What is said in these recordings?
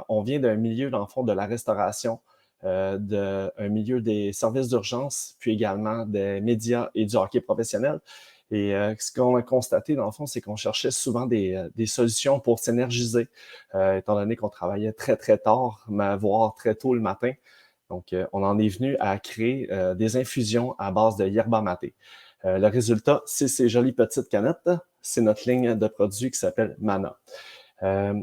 On vient d'un milieu, dans le fond, de la restauration, un milieu des services d'urgence, puis également des médias et du hockey professionnel. Et ce qu'on a constaté, dans le fond, c'est qu'on cherchait souvent des solutions pour s'énergiser, étant donné qu'on travaillait très, très tard, voire très tôt le matin. Donc, on en est venu à créer des infusions à base de yerba maté. Le résultat, c'est ces jolies petites canettes. C'est notre ligne de produits qui s'appelle Mana. Euh,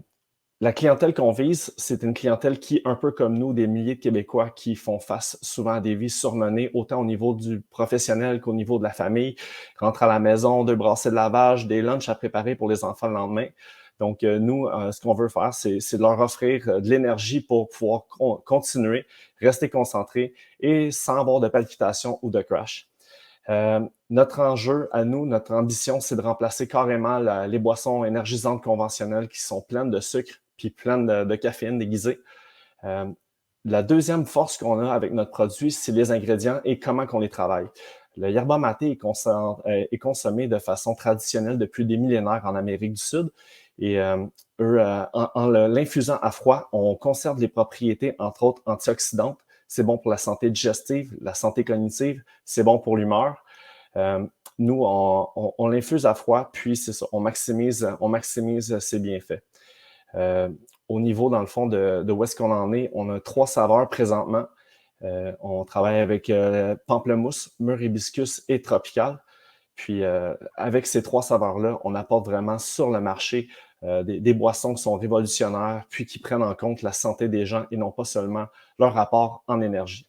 la clientèle qu'on vise, c'est une clientèle qui, un peu comme nous, des milliers de Québécois qui font face souvent à des vies surmenées, autant au niveau du professionnel qu'au niveau de la famille. Rentrent à la maison, 2 brassées de lavage, des lunchs à préparer pour les enfants le lendemain. Donc, nous, ce qu'on veut faire, c'est de leur offrir de l'énergie pour pouvoir continuer, rester concentrés et sans avoir de palpitations ou de crash. Notre enjeu à nous, notre ambition, c'est de remplacer carrément les boissons énergisantes conventionnelles qui sont pleines de sucre puis pleines de caféine déguisée. Euh, la deuxième force qu'on a avec notre produit, c'est les ingrédients et comment qu'on les travaille. Le yerba maté est consommé de façon traditionnelle depuis des millénaires en Amérique du Sud. Et en l'infusant à froid, on conserve les propriétés, entre autres, antioxydantes. C'est bon pour la santé digestive, la santé cognitive, c'est bon pour l'humeur. Euh, Nous, on l'infuse à froid, puis c'est ça, on maximise ses bienfaits. Euh, Au niveau, dans le fond, de où est-ce qu'on en est, on a 3 saveurs présentement. On travaille avec pamplemousse, mûr hibiscus et tropical. Puis, avec ces 3 saveurs-là, on apporte vraiment sur le marché des boissons qui sont révolutionnaires, puis qui prennent en compte la santé des gens et non pas seulement leur rapport en énergie.